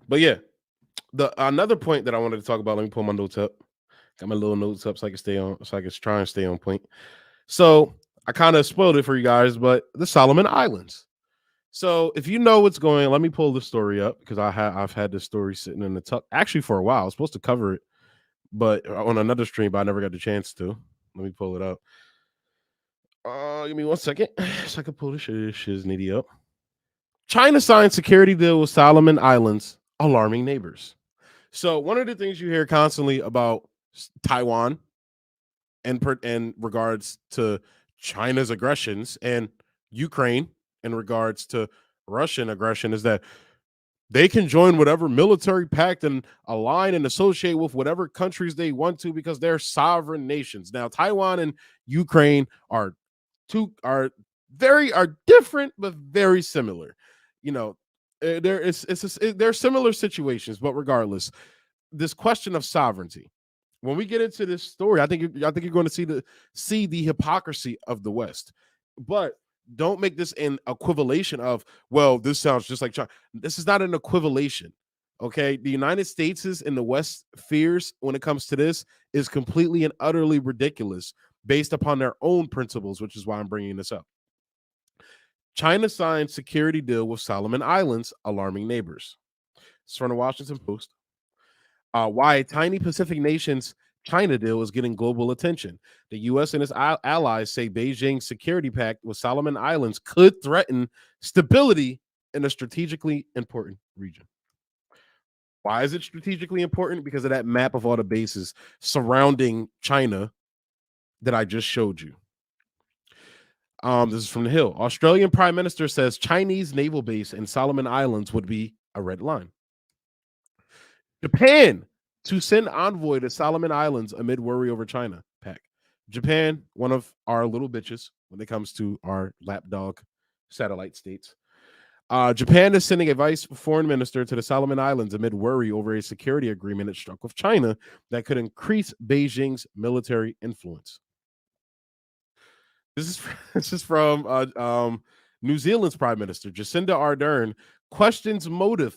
But yeah, the another point that I wanted to talk about. Let me pull my notes up. Got my little notes up so I can stay on, so I can try and stay on point. So I kind of spoiled it for you guys, but the Solomon Islands. So if you know what's going, let me pull the story up because I've had this story sitting in the tuck actually for a while. I was supposed to cover it, but on another stream, but I never got the chance to. Let me pull it up. Give me 1 second so I can pull this shiznitty up. China signed security deal with Solomon Islands, alarming neighbors. So one of the things you hear constantly about Taiwan and in regards to China's aggressions and Ukraine in regards to Russian aggression is that they can join whatever military pact and align and associate with whatever countries they want to because they're sovereign nations. Now, Taiwan and Ukraine are are different but very similar. You know, they're similar situations, but regardless, this question of sovereignty. When we get into this story, I think you're going to see the hypocrisy of the West. But don't make this an equivalation of, well, this sounds just like China. This is not an equivalation. Okay, the United States is in the West fears when it comes to this is completely and utterly ridiculous based upon their own principles, which is why I'm bringing this up. China signed security deal with Solomon Islands, alarming neighbors. It's from the Washington Post. Why a tiny Pacific nation's China deal is getting global attention. The U.S. and its allies say Beijing's security pact with Solomon Islands could threaten stability in a strategically important region. Why is it strategically important? Because of that map of all the bases surrounding China that I just showed you. This is from the Hill. Australian Prime Minister says Chinese naval base in Solomon Islands would be a red line. Japan to send envoy to Solomon Islands amid worry over China. Pack. Japan, one of our little bitches when it comes to our lapdog satellite states. Japan is sending a vice foreign minister to the Solomon Islands amid worry over a security agreement it struck with China that could increase Beijing's military influence. This is this is from New Zealand's Prime Minister Jacinda Ardern questions motive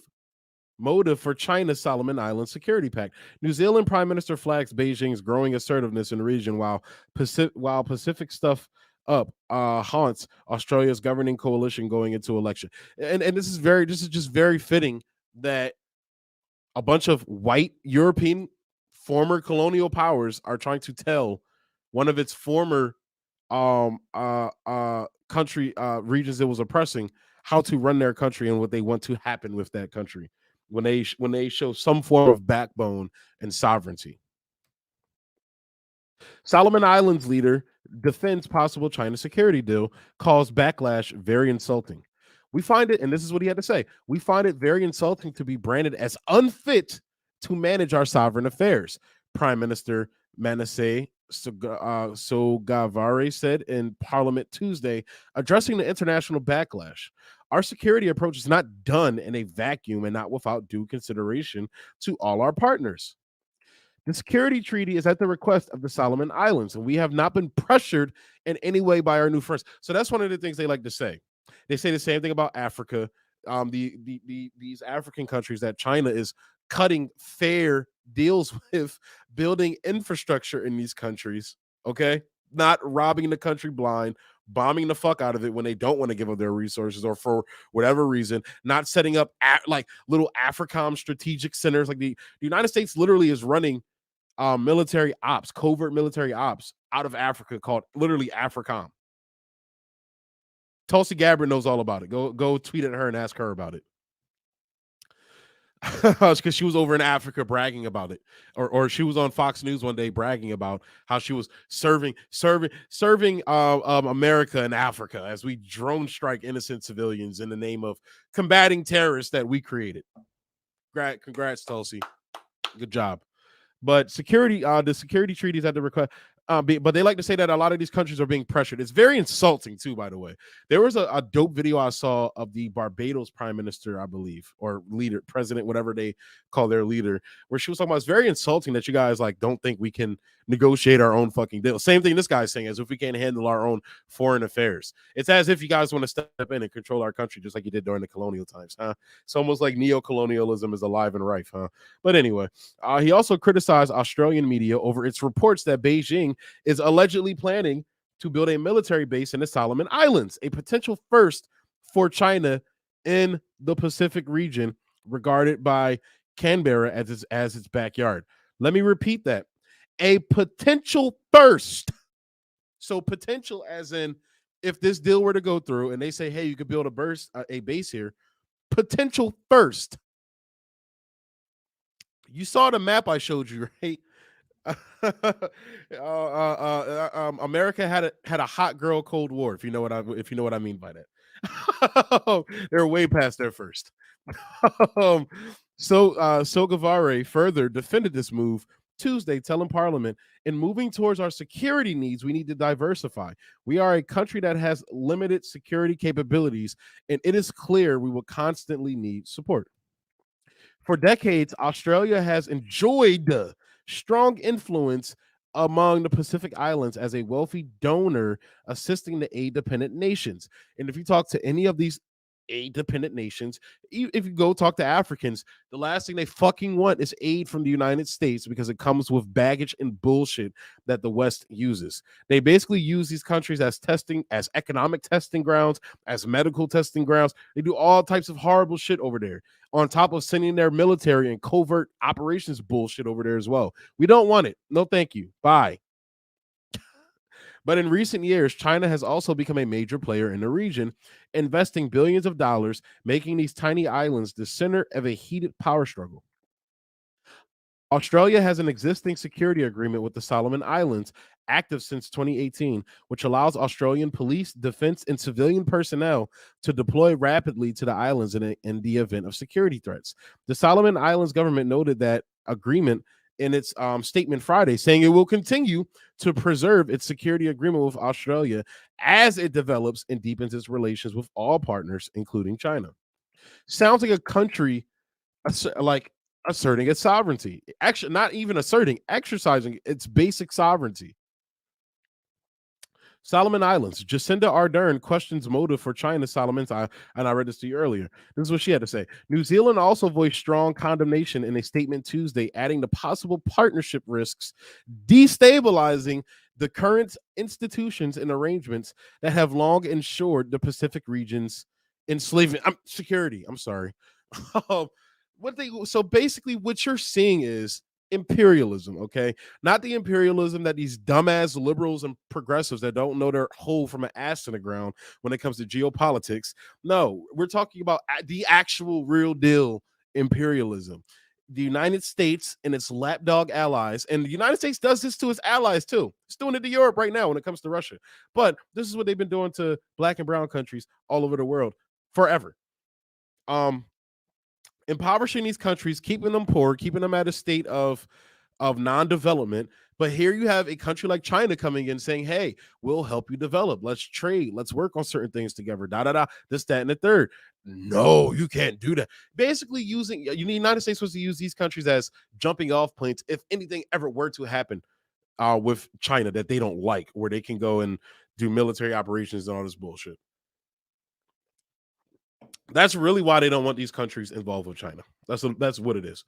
for China's Solomon Islands security pact. New Zealand Prime Minister flags Beijing's growing assertiveness in the region while Pacific stuff up haunts Australia's governing coalition going into election. And this is just very fitting that a bunch of white European former colonial powers are trying to tell one of its former country regions that was oppressing how to run their country and what they want to happen with that country when they show some form of backbone and sovereignty. Solomon Islands leader defends possible China security deal, calls backlash very insulting. We find it, and this is what he had to say, we find it very insulting to be branded as unfit to manage our sovereign affairs. Prime Minister Manasseh Sogavare said in Parliament Tuesday, addressing the international backlash. Our security approach is not done in a vacuum and not without due consideration to all our partners. The security treaty is at the request of the Solomon Islands, and we have not been pressured in any way by our new friends. So that's one of the things they like to say. They say the same thing about Africa. These African countries that China is cutting fair deals with, building infrastructure in these countries. Okay, not robbing the country blind, bombing the fuck out of it when they don't want to give up their resources or for whatever reason, not setting up like little AFRICOM strategic centers. Like the United States literally is running military ops, covert military ops out of Africa called literally AFRICOM. Tulsi Gabbard knows all about it. Go tweet at her and ask her about it. Because she was over in Africa bragging about it, or she was on Fox News one day bragging about how she was serving America in Africa as we drone strike innocent civilians in the name of combating terrorists that we created. Congrats, Tulsi. Good job. But the security treaties at the request. But they like to say that a lot of these countries are being pressured. It's very insulting too, by the way. There was a dope video I saw of the Barbados prime minister, I believe, or leader, president, whatever they call their leader, where she was talking about it's very insulting that you guys like don't think we can negotiate our own fucking deal. Same thing this guy's saying, as if we can't handle our own foreign affairs. It's as if you guys want to step in and control our country just like you did during the colonial times, huh? It's almost like neo-colonialism is alive and rife, huh? But anyway, he also criticized Australian media over its reports that Beijing is allegedly planning to build a military base in the Solomon Islands, a potential first for China in the Pacific region, regarded by Canberra as its backyard. Let me repeat that. A potential first. So potential as in if this deal were to go through and they say, hey, you could build a base here, potential first. You saw the map I showed you, right? America had a hot girl Cold War, if you know what I mean by that. They're way past their first. Sogavare further defended this move Tuesday, telling Parliament, in moving towards our security needs, we need to diversify. We are a country that has limited security capabilities, and it is clear we will constantly need support. For decades, Australia has enjoyed strong influence among the Pacific Islands as a wealthy donor assisting the aid-dependent nations. And if you talk to any of these aid-dependent nations, if you go talk to Africans, the last thing they fucking want is aid from the United States because it comes with baggage and bullshit that the West uses. They basically use these countries as economic testing grounds, as medical testing grounds. They do all types of horrible shit over there, on top of sending their military and covert operations bullshit over there as well. We don't want it. No, thank you. Bye. But in recent years, China has also become a major player in the region, investing billions of dollars, making these tiny islands the center of a heated power struggle. Australia has an existing security agreement with the Solomon Islands, active since 2018, which allows Australian police, defense, and civilian personnel to deploy rapidly to the islands in the event of security threats. The Solomon Islands government noted that agreement in its statement Friday, saying it will continue to preserve its security agreement with Australia as it develops and deepens its relations with all partners, including China. Sounds like a country like asserting its sovereignty. Actually, not even asserting, exercising its basic sovereignty. Solomon Islands. Jacinda Ardern questions motive for China's Solomon's Islands, and I read this to you earlier. This is what she had to say. New Zealand also voiced strong condemnation in a statement Tuesday, adding the possible partnership risks, destabilizing the current institutions and arrangements that have long ensured the Pacific region's enslavement security. I'm sorry. So basically, what you're seeing is imperialism, okay? Not the imperialism that these dumbass liberals and progressives that don't know their hole from an ass in the ground when it comes to geopolitics. No, we're talking about the actual real deal imperialism. The United States and its lapdog allies, and the United States does this to its allies too. It's doing it to Europe right now when it comes to Russia. But this is what they've been doing to black and brown countries all over the world forever. Impoverishing these countries, keeping them poor, keeping them at a state of non-development. But here you have a country like China coming in saying, hey, we'll help you develop. Let's trade. Let's work on certain things together. This, that, and the third. No, you can't do that. Basically the United States was to use these countries as jumping off points if anything ever were to happen with China that they don't like, where they can go and do military operations and all this bullshit. That's really why they don't want these countries involved with China. That's what it is.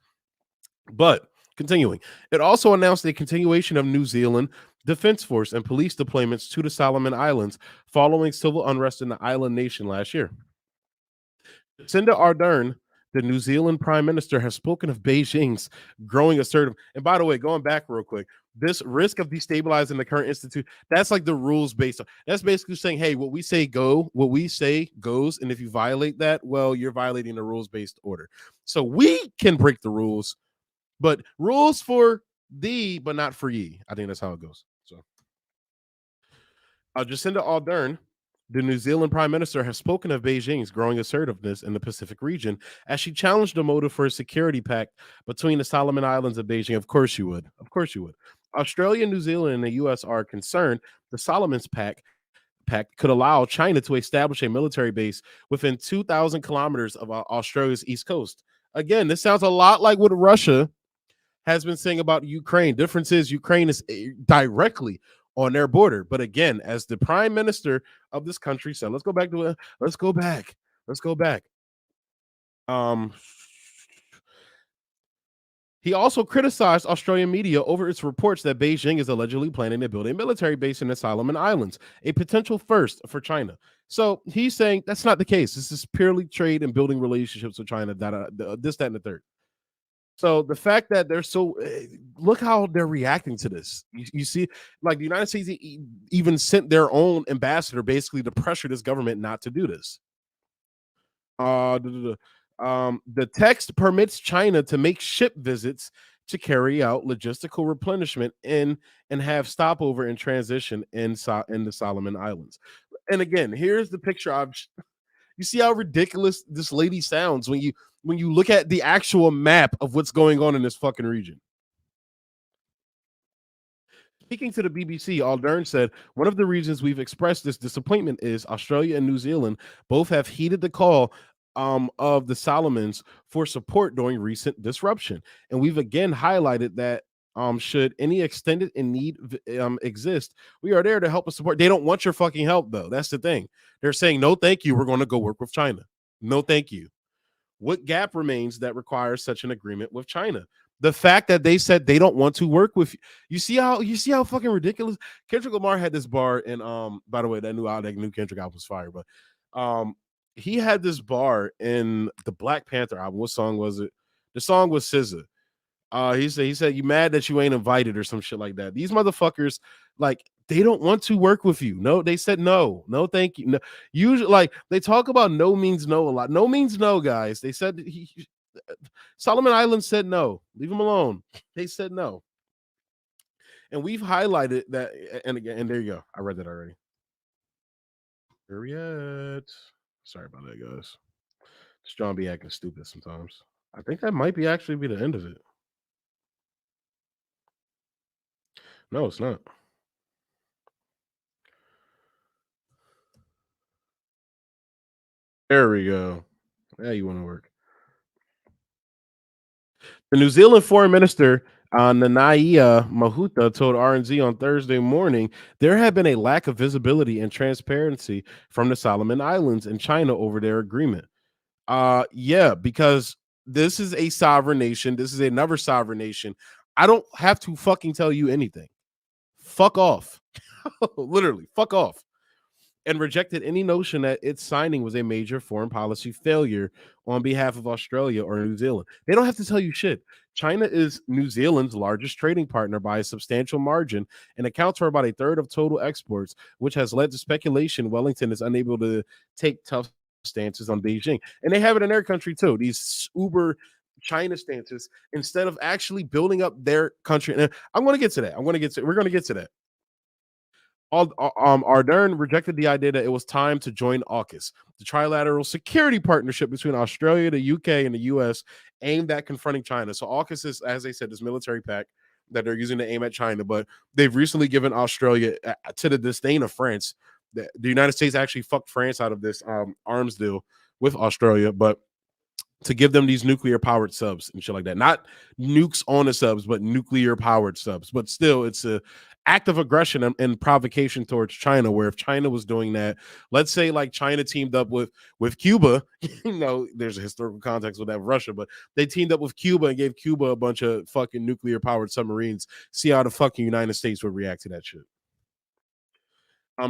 But continuing, it also announced a continuation of New Zealand Defense Force and police deployments to the Solomon Islands following civil unrest in the island nation last year. Jacinda Ardern, the New Zealand Prime Minister, has spoken of Beijing's growing assertive. And by the way, going back real quick, this risk of destabilizing the current institute, that's like the rules based on. That's basically saying, hey, what we say goes, and if you violate that, well, you're violating the rules based order. So we can break the rules, but rules for thee, but not for ye. I think that's how it goes. So, Jacinda Ardern, the New Zealand Prime Minister, has spoken of Beijing's growing assertiveness in the Pacific region as she challenged the motive for a security pact between the Solomon Islands and Beijing. Of course you would. Of course you would. Australia, New Zealand, and the U.S. are concerned the Solomon's Pact could allow China to establish a military base within 2,000 kilometers of Australia's east coast. Again, this sounds a lot like what Russia has been saying about Ukraine. Difference is Ukraine is directly on their border. But again, as the prime minister of this country said, let's go back to it. Let's go back. Let's go back. Um, He also criticized Australian media over its reports that Beijing is allegedly planning to build a military base in the Solomon Islands, a potential first for China. So he's saying that's not the case. This is purely trade and building relationships with China, this, that, and the third. So the fact that they're so look how they're reacting to this. You see, like the United States even sent their own ambassador basically to pressure this government not to do this. The text permits China to make ship visits to carry out logistical replenishment and have stopover and transition in the Solomon Islands. And again, here's the picture. You see how ridiculous this lady sounds when you look at the actual map of what's going on in this fucking region. Speaking to the BBC, Aldern said, one of the reasons we've expressed this disappointment is Australia and New Zealand both have heeded the call of the Solomons for support during recent disruption. And we've again highlighted that should any extended in need exist, we are there to help and support. They don't want your fucking help, though. That's the thing. They're saying, no, thank you. We're going to go work with China. No, thank you. What gap remains that requires such an agreement with China? The fact that they said they don't want to work with you. See how fucking ridiculous Kendrick Lamar had this bar, and by the way, that new Kendrick album was fire, but he had this bar in the Black Panther album. What song was it? The song was SZA. He said you mad that you ain't invited or some shit like that. These motherfuckers, like, they don't want to work with you. No, they said no, thank you. No, usually, like, they talk about no means no a lot. No means no, guys. They said Solomon Islands said no. Leave them alone. They said no, and we've highlighted that. And again, and there you go. I read that already. Yet. Sorry about that, guys. This John be acting stupid sometimes. I think that might be actually be the end of it. No, it's not. There we go. Yeah, you want to work. The New Zealand Foreign Minister Nanaia Mahuta told RNZ on Thursday morning there had been a lack of visibility and transparency from the Solomon Islands and China over their agreement. Yeah, because this is a sovereign nation. This is another sovereign nation. I don't have to fucking tell you anything. Fuck off. Literally, fuck off. And rejected any notion that its signing was a major foreign policy failure on behalf of Australia or New Zealand. They don't have to tell you shit. China is New Zealand's largest trading partner by a substantial margin and accounts for about a third of total exports, which has led to speculation Wellington is unable to take tough stances on Beijing. And they have it in their country too, these uber China stances, instead of actually building up their country. And I'm going to get to that. We're going to get to that. Ardern rejected the idea that it was time to join AUKUS, the trilateral security partnership between Australia, the UK, and the US aimed at confronting China. So AUKUS is, as they said, this military pact that they're using to aim at China, but they've recently given Australia, to the disdain of France, the United States actually fucked France out of this arms deal with Australia, but to give them these nuclear powered subs and shit like that. Not nukes on the subs, but nuclear powered subs. But still, it's a act of aggression and provocation towards China, where if China was doing that, let's say like China teamed up with Cuba, there's a historical context with that, Russia, but they teamed up with Cuba and gave Cuba a bunch of fucking nuclear powered submarines. See how the fucking United States would react to that shit.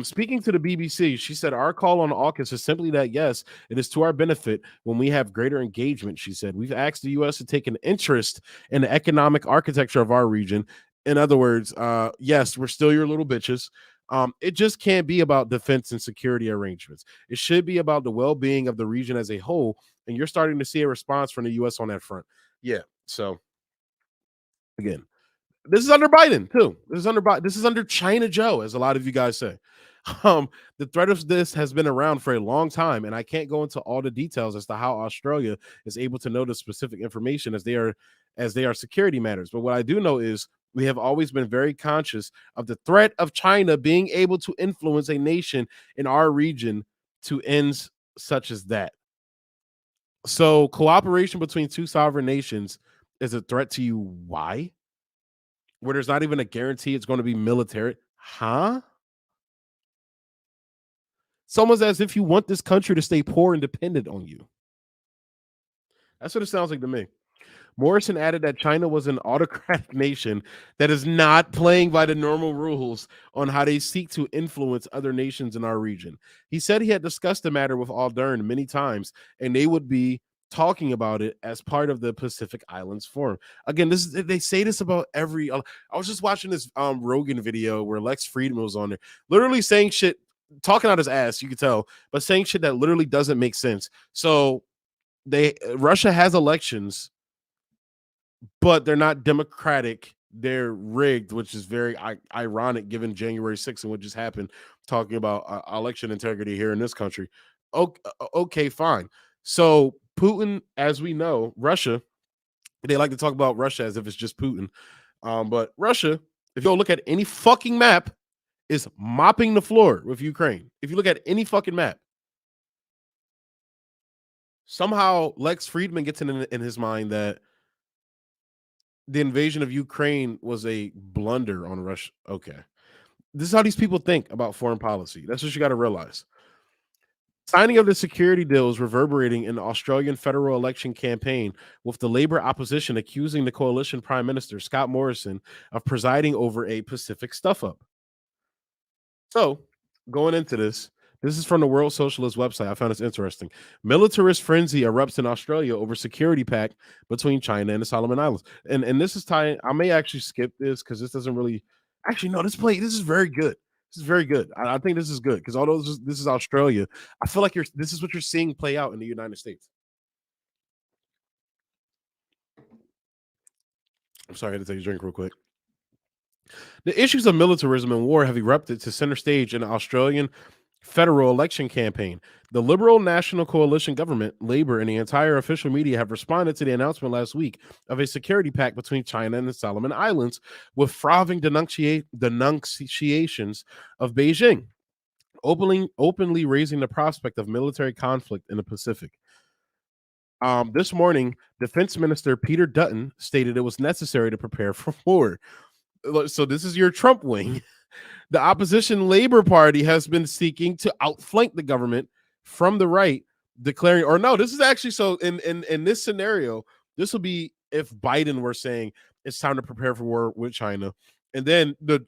Speaking to the BBC, she said, our call on AUKUS is simply that, yes, it is to our benefit when we have greater engagement. She said, we've asked the U.S. to take an interest in the economic architecture of our region. In other words, yes, we're still your little bitches. It just can't be about defense and security arrangements. It should be about the well-being of the region as a whole. And you're starting to see a response from the U.S. on that front. Yeah. So again, this is under Biden too. This is under China Joe, as a lot of you guys say. The threat of this has been around for a long time, and I can't go into all the details as to how Australia is able to know the specific information as they are security matters. But what I do know is We have always been very conscious of the threat of China being able to influence a nation in our region to ends such as that. So, cooperation between two sovereign nations is a threat to you. Why? Where there's not even a guarantee it's going to be military. Huh? It's almost as if you want this country to stay poor and dependent on you. That's what it sounds like to me. Morrison added that China was an autocratic nation that is not playing by the normal rules on how they seek to influence other nations in our region. He said he had discussed the matter with Aldern many times, and they would be talking about it as part of the Pacific Islands Forum. Again, they say this about every. I was just watching this Rogan video where Lex Friedman was on there, literally saying shit, talking out his ass. You could tell, but saying shit that literally doesn't make sense. So Russia has elections, but they're not democratic. They're rigged, which is very ironic given January 6th and what just happened, talking about election integrity here in this country. Okay, fine. So Putin, as we know, Russia, they like to talk about Russia as if it's just Putin. But Russia, if you go look at any fucking map, is mopping the floor with Ukraine. If you look at any fucking map, somehow Lex Friedman gets in his mind that the invasion of Ukraine was a blunder on Russia. Okay. This is how these people think about foreign policy. That's what you got to realize. Signing of the security deal is reverberating in the Australian federal election campaign, with the Labour opposition accusing the coalition Prime Minister, Scott Morrison, of presiding over a Pacific stuff-up. So, going into this is from the World Socialist website. I found this interesting. Militarist frenzy erupts in Australia over security pact between China and the Solomon Islands. And this is tying. I may actually skip this because this doesn't really. Actually, no. This is very good. This is very good. I think this is good because although this is Australia, I feel like this is what you're seeing play out in the United States. I'm sorry, I had to take a drink real quick. The issues of militarism and war have erupted to center stage in the Australian federal election campaign. The Liberal National Coalition government, Labour, and the entire official media have responded to the announcement last week of a security pact between China and the Solomon Islands, with frothing denunciations of Beijing, openly raising the prospect of military conflict in the Pacific. This morning, Defense Minister Peter Dutton stated it was necessary to prepare for war. So this is your Trump wing. The opposition Labour Party has been seeking to outflank the government from the right, declaring, or no, this is actually, so in this scenario, this will be if Biden were saying it's time to prepare for war with China. And then the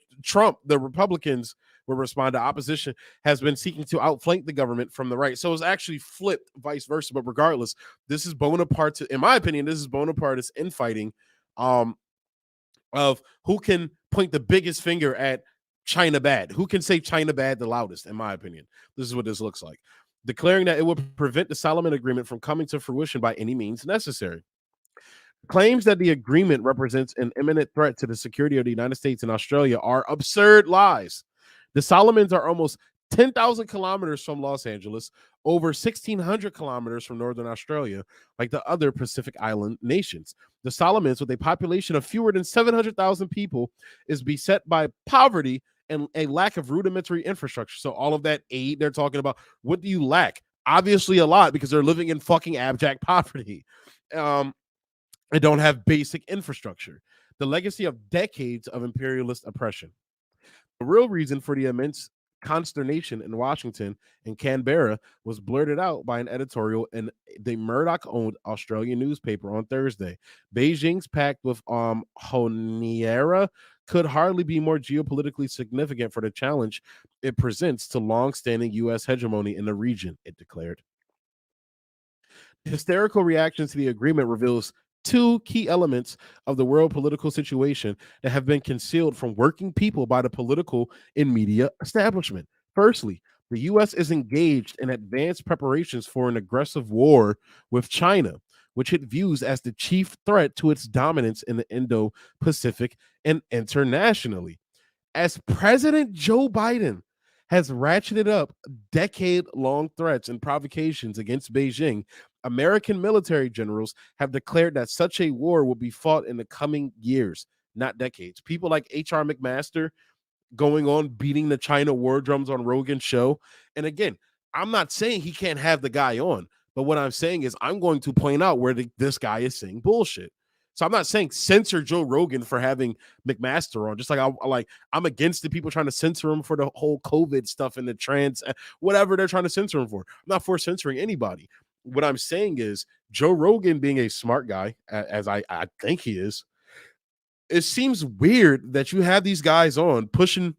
Republicans will respond to opposition has been seeking to outflank the government from the right. So it's actually flipped vice versa. But regardless, this is Bonaparte's, in my opinion, this is Bonaparte's infighting of who can point the biggest finger at China bad, who can say China bad the loudest, in my opinion. This is what this looks like. Declaring that it would prevent the Solomon Agreement from coming to fruition by any means necessary. Claims that the agreement represents an imminent threat to the security of the United States and Australia are absurd lies. The Solomons are almost 10,000 kilometers from Los Angeles, over 1,600 kilometers from Northern Australia, like the other Pacific Island nations. The Solomons, with a population of fewer than 700,000 people, is beset by poverty and a lack of rudimentary infrastructure. So all of that aid they're talking about, what do you lack? Obviously a lot, because they're living in fucking abject poverty. They don't have basic infrastructure. The legacy of decades of imperialist oppression. The real reason for the immense consternation in Washington and Canberra was blurted out by an editorial in the Murdoch-owned Australian newspaper on Thursday. Beijing's pact with Honiara could hardly be more geopolitically significant for the challenge it presents to long-standing U.S. hegemony in the region, it declared. Hysterical reaction to the agreement reveals two key elements of the world political situation that have been concealed from working people by the political and media establishment. Firstly, the U.S. is engaged in advanced preparations for an aggressive war with China, which it views as the chief threat to its dominance in the Indo-Pacific and internationally. As President Joe Biden has ratcheted up decade-long threats and provocations against Beijing, American military generals have declared that such a war will be fought in the coming years. not decades. People like H.R. McMaster going on beating the China war drums on Rogan's show. And again, I'm not saying he can't have the guy on, but what I'm saying is I'm going to point out where this guy is saying bullshit. So I'm not saying censor Joe Rogan for having McMaster on. Just like I'm against the people trying to censor him for the whole COVID stuff and the trans whatever they're trying to censor him for. I'm not for censoring anybody. What I'm saying is Joe Rogan being a smart guy, as I think he is, it seems weird that you have these guys on pushing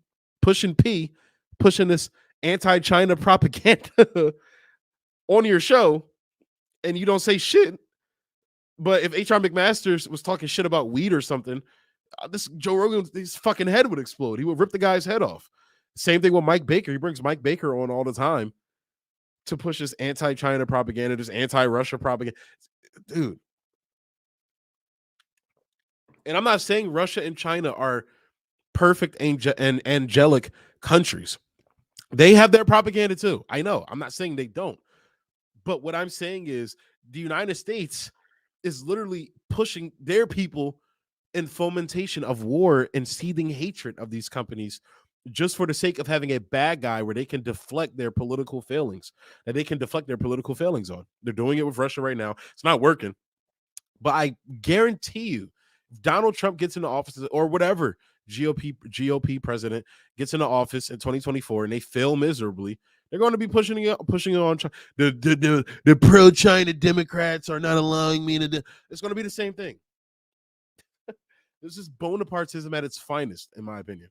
this anti-China propaganda on your show, and you don't say shit. But if H.R. McMasters was talking shit about weed or something, this Joe Rogan, his fucking head would explode. He would rip the guy's head off. Same thing with Mike Baker. He brings Mike Baker on all the time to push this anti-China propaganda, this anti-Russia propaganda. Dude. And I'm not saying Russia and China are perfect and angelic countries. They have their propaganda too. I know. I'm not saying they don't. But what I'm saying is the United States is literally pushing their people in fomentation of war and seething hatred of these companies just for the sake of having a bad guy where they can deflect their political failings, that they can deflect their political failings on. They're doing it with Russia right now. It's not working. But I guarantee you, if Donald Trump gets into office or whatever GOP president gets into office in 2024 and they fail miserably, they're going to be pushing it on. The pro-China Democrats are not allowing me to do. It's going to be the same thing. This is Bonapartism at its finest, in my opinion.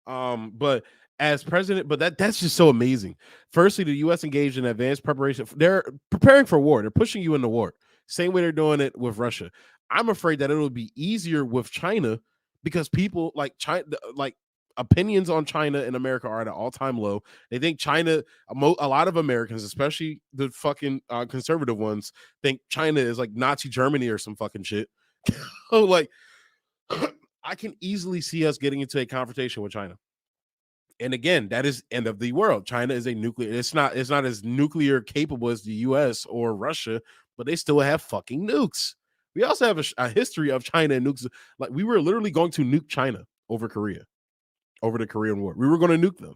But as president, but that's just so amazing. Firstly, the U.S. engaged in advanced preparation. They're preparing for war. They're pushing you into war. Same way they're doing it with Russia. I'm afraid that it'll be easier with China because people like China, like opinions on China in America are at an all-time low. They think China, a lot of Americans, especially the fucking conservative ones, think China is like Nazi Germany or some fucking shit. So like, I can easily see us getting into a confrontation with China. And again, that is end of the world. China is a nuclear. It's not as nuclear capable as the U.S. or Russia, but they still have fucking nukes. We also have a history of China and nukes. Like we were literally going to nuke China over Korea, over the Korean War. We were going to nuke them.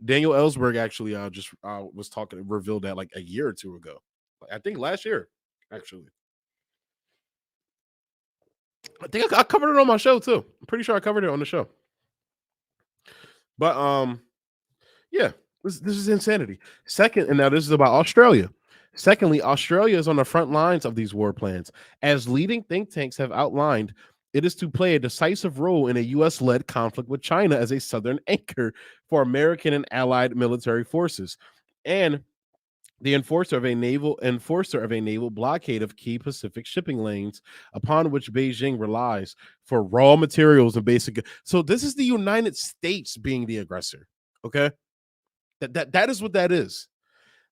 Daniel Ellsberg actually just was revealed that like a year or two ago. I think last year, actually. I think I covered it on my show too. I'm pretty sure I covered it on the show. But yeah, this is insanity. Second, and now this is about Australia. Secondly, Australia is on the front lines of these war plans. As leading think tanks have outlined, it is to play a decisive role in a U.S.-led conflict with China as a southern anchor for American and allied military forces, and the enforcer of a naval blockade of key Pacific shipping lanes upon which Beijing relies for raw materials and basic. So this is the United States being the aggressor. Okay, that is what that is.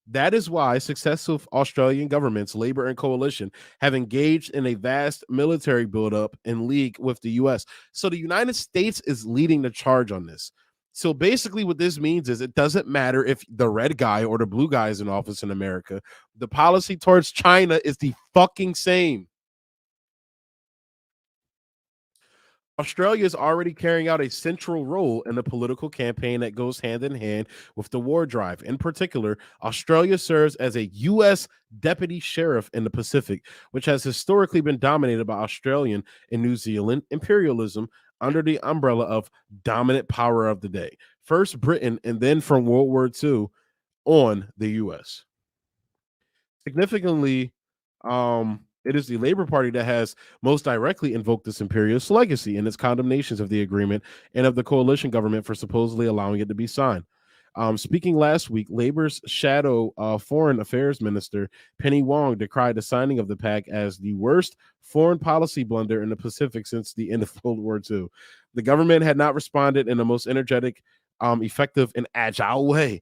That is why successive Australian governments, Labor and Coalition, have engaged in a vast military buildup in league with the U.S. So the United States is leading the charge on this. So basically what this means is it doesn't matter if the red guy or the blue guy is in office in America. The policy towards China is the fucking same. Australia is already carrying out a central role in the political campaign that goes hand in hand with the war drive. In particular, Australia serves as a U.S. deputy sheriff in the Pacific, which has historically been dominated by Australian and New Zealand imperialism under the umbrella of dominant power of the day. First Britain, and then from World War II on the U.S. Significantly, it is the Labor Party that has most directly invoked this imperialist legacy in its condemnations of the agreement and of the coalition government for supposedly allowing it to be signed. Speaking last week, Labor's shadow foreign affairs minister, Penny Wong, decried the signing of the pact as the worst foreign policy blunder in the Pacific since the end of World War II. The government had not responded in the most energetic, effective, and agile way.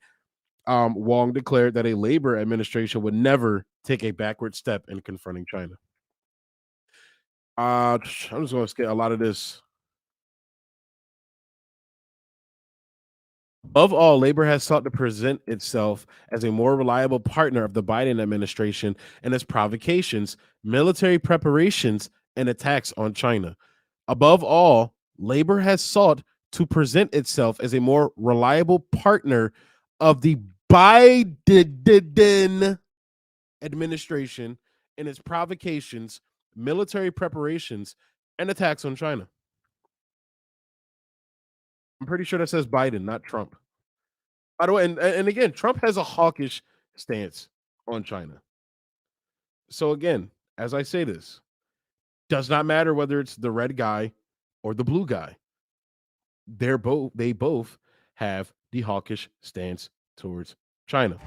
Wong declared that a Labor administration would never take a backward step in confronting China. I'm just going to skip a lot of this. Above all, Labor has sought to present itself as a more reliable partner of the Biden administration and its provocations, military preparations, and attacks on China. Above all, labor has sought to present itself as a more reliable partner of the Biden administration in its provocations, military preparations, and attacks on China. I'm pretty sure that says Biden, not Trump. By the way, and again, Trump has a hawkish stance on China. So again, as I say this, does not matter whether it's the red guy or the blue guy. They both have the hawkish stance towards China.